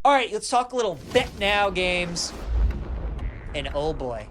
All right, let's talk a little bet now games. And oh boy.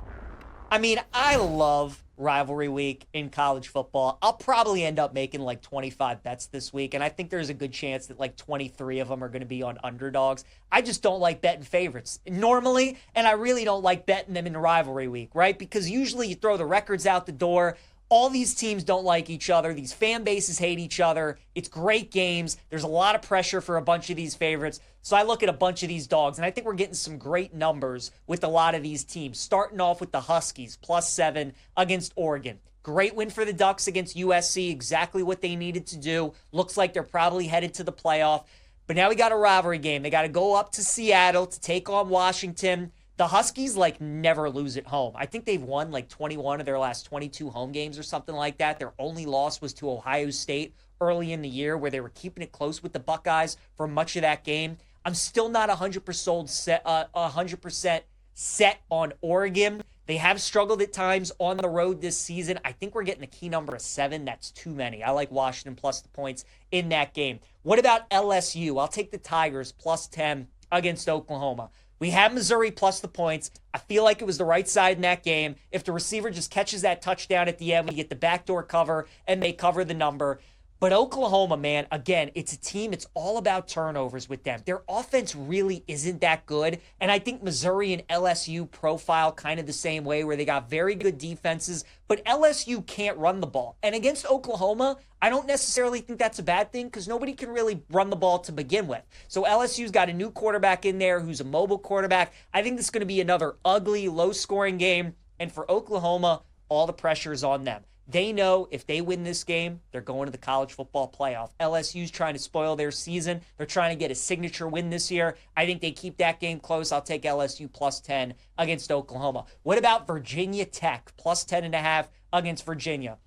I mean, I love rivalry week in college football. I'll probably end up making like 25 bets this week, and I think there's a good chance that like 23 of them are going to be on underdogs. I just don't like betting favorites normally, and I really don't like betting them in rivalry week, right? Because usually you throw the records out the door. All these teams don't like each other. These fan bases hate each other. It's great games. There's a lot of pressure for a bunch of these favorites. So I look at a bunch of these dogs, and I think we're getting some great numbers with a lot of these teams. Starting off with the Huskies, +7 against Oregon. Great win for the Ducks against USC, exactly what they needed to do. Looks like they're probably headed to the playoff. But now we got a rivalry game. They got to go up to Seattle to take on Washington. The Huskies, never lose at home. I think they've won, 21 of their last 22 home games or something like that. Their only loss was to Ohio State early in the year, where they were keeping it close with the Buckeyes for much of that game. I'm still not 100% set on Oregon. They have struggled at times on the road this season. I think we're getting a key number of 7. That's too many. I like Washington plus the points in that game. What about LSU? I'll take the Tigers +10 against Oklahoma. We have Missouri plus the points. I feel like it was the right side in that game. If the receiver just catches that touchdown at the end, we get the backdoor cover and they cover the number. But Oklahoma, man, again, it's a team, it's all about turnovers with them. Their offense really isn't that good. And I think Missouri and LSU profile kind of the same way, where they got very good defenses, but LSU can't run the ball. And against Oklahoma, I don't necessarily think that's a bad thing, because nobody can really run the ball to begin with. So LSU's got a new quarterback in there who's a mobile quarterback. I think this is going to be another ugly, low-scoring game. And for Oklahoma, all the pressure is on them. They know if they win this game, they're going to the college football playoff. LSU's trying to spoil their season. They're trying to get a signature win this year. I think they keep that game close. I'll take LSU +10 against Oklahoma. What about Virginia Tech? +10.5 against Virginia.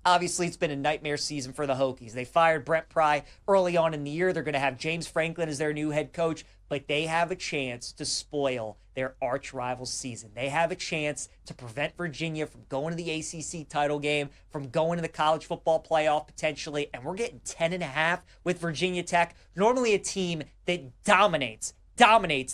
Obviously, it's been a nightmare season for the Hokies. They fired Brent Pry early on in the year. They're going to have James Franklin as their new head coach, but they have a chance to spoil their arch rival's season. They have a chance to prevent Virginia from going to the ACC title game, from going to the college football playoff potentially, and we're getting 10.5 with Virginia Tech. Normally a team that dominates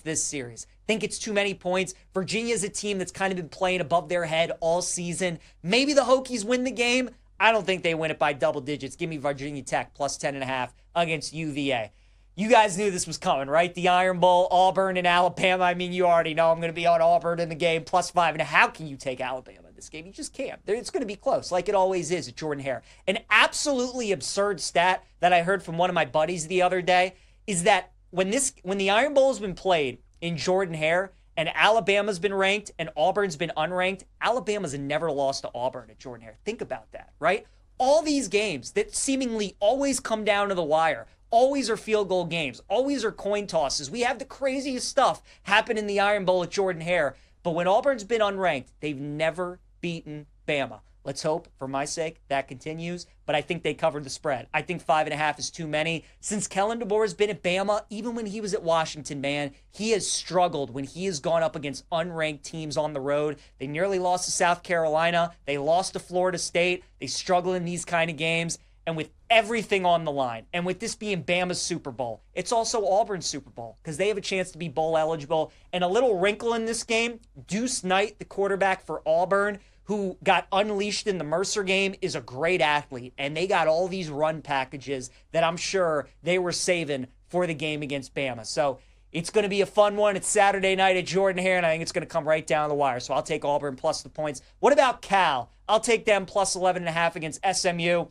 this series. Think it's too many points. Virginia's a team that's kind of been playing above their head all season. Maybe the Hokies win the game. I don't think they win it by double digits. Give me Virginia Tech +10.5 against UVA. You guys knew this was coming, right? The Iron Bowl, Auburn and Alabama. I mean, you already know I'm going to be on Auburn in the game, +5. And how can you take Alabama in this game? You just can't. It's going to be close, like it always is at Jordan Hare. An absolutely absurd stat that I heard from one of my buddies the other day is that when the Iron Bowl has been played in Jordan Hare, and Alabama's been ranked and Auburn's been unranked, Alabama's never lost to Auburn at Jordan Hare. Think about that, right? All these games that seemingly always come down to the wire, always are field goal games, always are coin tosses. We have the craziest stuff happen in the Iron Bowl at Jordan Hare, but when Auburn's been unranked, they've never beaten Bama. Let's hope, for my sake, that continues. But I think they covered the spread. I think 5.5 is too many. Since Kellen DeBoer has been at Bama, even when he was at Washington, man, he has struggled when he has gone up against unranked teams on the road. They nearly lost to South Carolina. They lost to Florida State. They struggle in these kind of games. And with everything on the line, and with this being Bama's Super Bowl, it's also Auburn's Super Bowl, because they have a chance to be bowl eligible. And a little wrinkle in this game, Deuce Knight, the quarterback for Auburn, who got unleashed in the Mercer game, is a great athlete. And they got all these run packages that I'm sure they were saving for the game against Bama. So it's going to be a fun one. It's Saturday night at Jordan Hare, and I think it's going to come right down the wire. So I'll take Auburn plus the points. What about Cal? I'll take them +11.5 against SMU.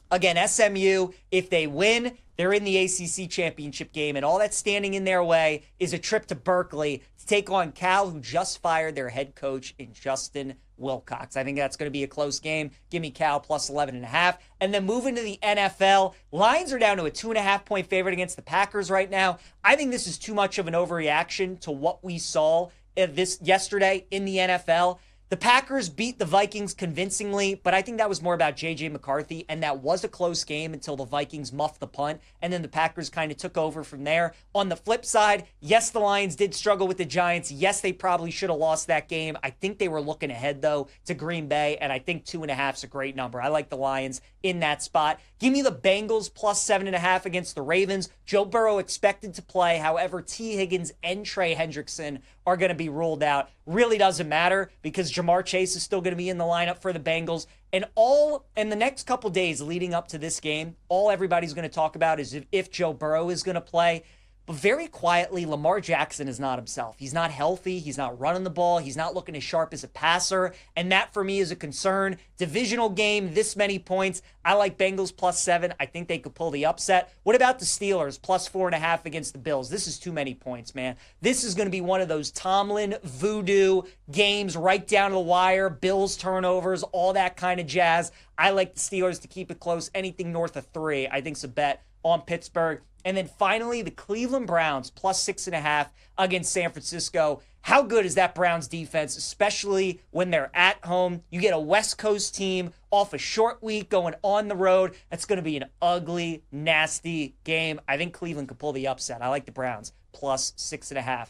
Again, SMU, if they win, they're in the ACC championship game, and all that's standing in their way is a trip to Berkeley to take on Cal, who just fired their head coach in Justin Wilcox. I think that's going to be a close game. Give me Cal +11.5. And then moving to the NFL, Lions are down to a 2.5-point favorite against the Packers right now. I think this is too much of an overreaction to what we saw yesterday in the NFL. The Packers beat the Vikings convincingly, but I think that was more about J.J. McCarthy, and that was a close game until the Vikings muffed the punt, and then the Packers kind of took over from there. On the flip side, yes, the Lions did struggle with the Giants. Yes, they probably should have lost that game. I think they were looking ahead, though, to Green Bay, and I think 2.5 is a great number. I like the Lions in that spot. Give me the Bengals plus 7.5 against the Ravens. Joe Burrow expected to play. However, T. Higgins and Trey Hendrickson are going to be ruled out. Really doesn't matter because Jamar Chase is still going to be in the lineup for the Bengals. And all in the next couple days leading up to this game, all everybody's going to talk about is if Joe Burrow is going to play. But very quietly, Lamar Jackson is not himself. He's not healthy. He's not running the ball. He's not looking as sharp as a passer. And that, for me, is a concern. Divisional game, this many points. I like Bengals plus 7. I think they could pull the upset. What about the Steelers? Plus 4.5 against the Bills. This is too many points, man. This is going to be one of those Tomlin voodoo games right down to the wire. Bills turnovers, all that kind of jazz. I like the Steelers to keep it close. Anything north of 3, I think, is a bet on Pittsburgh. And then finally, the Cleveland Browns plus 6.5 against San Francisco. How good is that Browns defense, especially when they're at home? You get a West Coast team off a short week going on the road. That's going to be an ugly, nasty game. I think Cleveland could pull the upset. I like the Browns plus 6.5